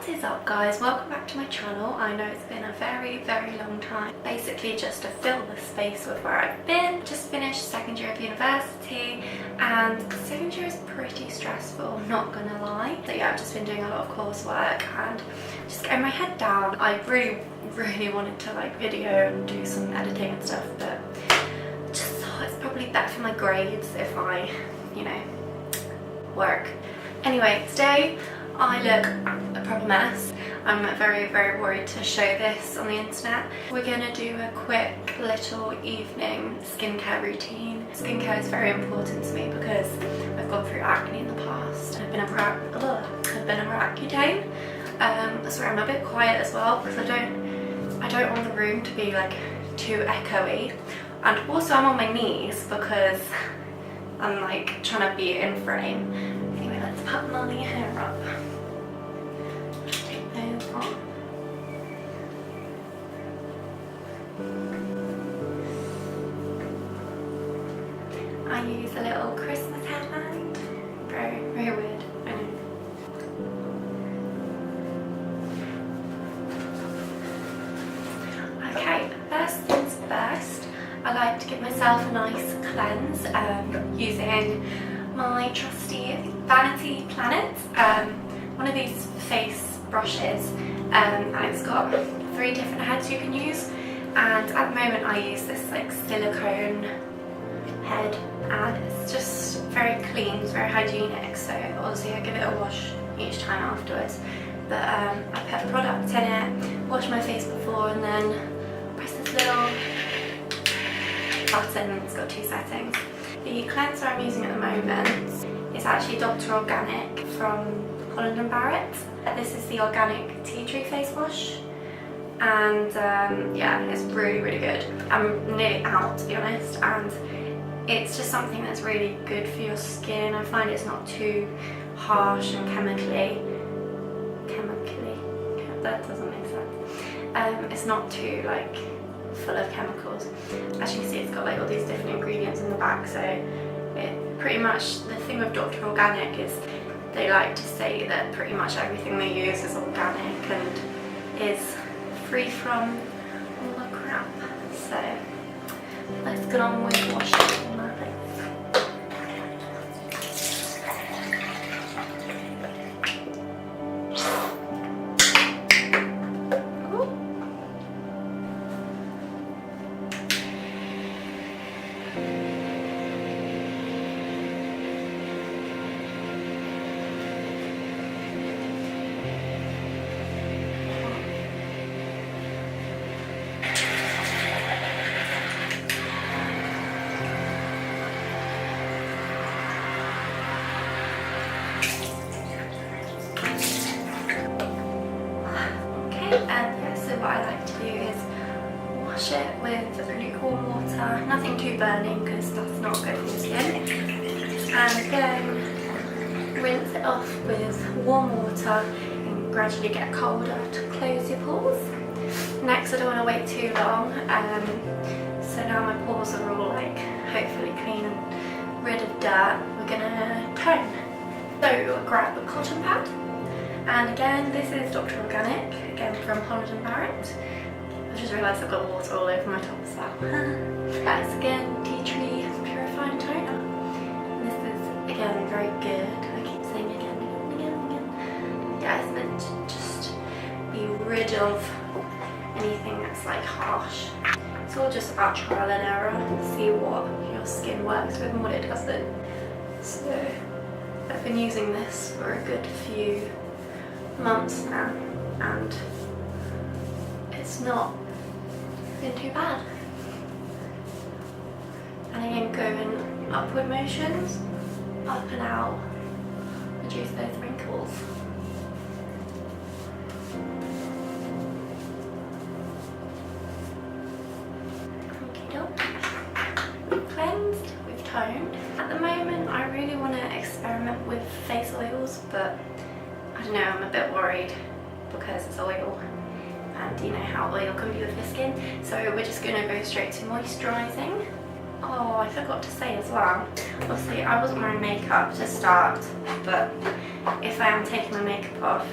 What is up guys, welcome back to my channel. I know it's been a very long time. Basically just to fill the space with where I've been. Just finished second year of university and second year is pretty stressful, not gonna lie. So yeah, I've just been doing a lot of coursework and just getting my head down. I really wanted to like video and do some editing and stuff, but just thought it's probably better for my grades if I, you know, work. Anyway, today I look a proper mess. I'm very worried to show this on the internet. We're gonna do a quick little evening skincare routine. Skincare is very important to me because I've gone through acne in the past. I've been a Roaccutane. Sorry, I'm a bit quiet as well because I don't want the room to be like too echoey. And also I'm on my knees because I'm like trying to be in frame. Anyway, let's put my hair up. Take those off. I use a little Christmas headband. Very weird, I know. Okay, first things first, I like to give myself a nice cleanse using my trusty Vanity Planet, one of these face brushes, and it's got 3 different heads you can use, and at the moment I use this like silicone head and it's just very clean, it's very hygienic, so obviously I give it a wash each time afterwards, but I put product in it, wash my face before and then press this little button. It's got 2 settings. The cleanser I'm using at the moment is actually Dr. Organic from Holland & Barrett. This is the organic tea tree face wash and yeah, it's really good. I'm nearly out to be honest, and it's just something that's really good for your skin. I find it's not too harsh and chemically, that doesn't make sense. It's not too like full of chemicals. As you can see, it's got like all these different ingredients in the back, so it pretty much, the thing with Dr. Organic is they like to say that pretty much everything they use is organic and is free from all the crap. So let's get on with washing my face. And yeah, so what I like to do is wash it with lukewarm water, nothing too burning because that's not good for your skin, and then rinse it off with warm water and gradually get colder to close your pores. Next, I don't want to wait too long, so now my pores are all like hopefully clean and rid of dirt, we're gonna tone. So grab a cotton pad. And again, this is Dr. Organic, again from Holland & Barrett. I just realised I've got water all over my top as well. That's again Tea Tree Purifying Toner. And this is again very good. I keep saying again. Yeah, it's meant to just be rid of anything that's like harsh. It's all just about trial and error, see what your skin works with and what it doesn't. So I've been using this for a good few months now and it's not been too bad. And again, go in upward motions, up and out, reduce those wrinkles. We've cleansed, we've toned. At the moment I really want to experiment with face oils, but I don't know, I'm a bit worried because it's oil and you know how oil can be with your skin. So we're just going to go straight to moisturising. Oh, I forgot to say as well, obviously I wasn't wearing makeup to start, but if I am taking my makeup off,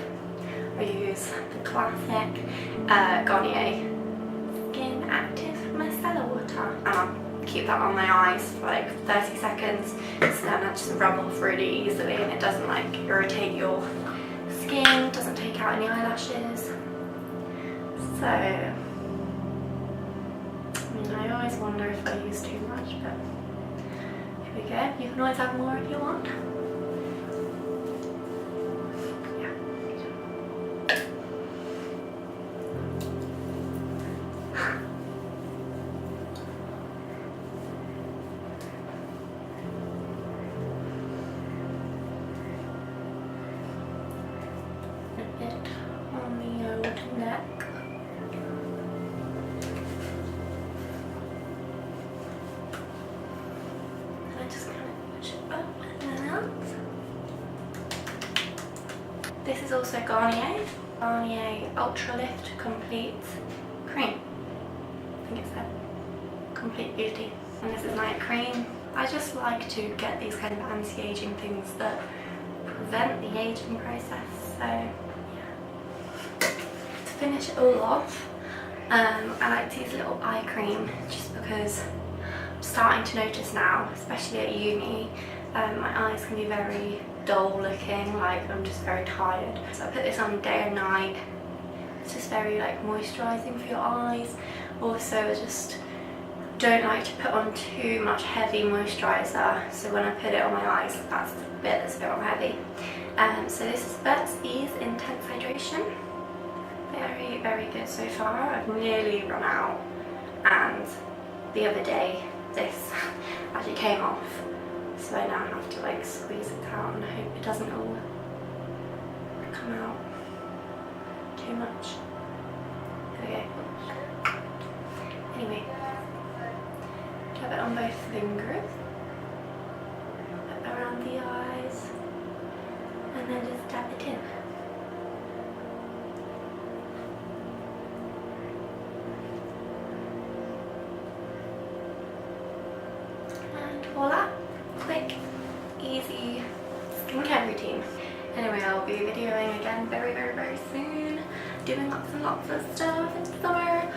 I use the classic Garnier Skin Active Micellar Water, and I'll keep that on my eyes for like 30 seconds, so then I just rub off really easily and it doesn't like irritate your skin, doesn't take out any eyelashes. So, I mean, I always wonder if I use too much, but here we go. You can always have more if you want. Yeah. A bit on the old neck. This is also Garnier Ultra Lift Complete Cream. I think it's that. Complete Beauty. And this is night cream. I just like to get these kind of anti-aging things that prevent the aging process. So yeah. To finish it all off, I like to use a little eye cream just because I'm starting to notice now, especially at uni, my eyes can be very dull looking, like I'm just very tired. So I put this on day and night. It's just very like moisturising for your eyes. Also, I just don't like to put on too much heavy moisturiser, so when I put it on my eyes, that's the bit that's a bit more heavy. So this is Burt's Ease Intense Hydration. Very, very good so far. I've nearly run out, and the other day this actually came off. So I now have to like squeeze it out and hope it doesn't all come out too much. There we go. Anyway, dab it on both fingers, around the eyes, and then just dab it in. And voila! Quick, easy skincare routine. Anyway, I'll be videoing again very, very, very soon, doing lots and lots of stuff in summer.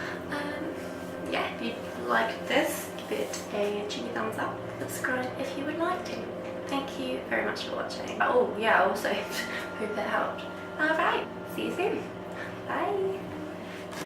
Yeah, if you liked this, give it a cheeky thumbs up. Subscribe if you would like to. Thank you very much for watching. Oh yeah, also hope it helped. Alright, see you soon. Bye.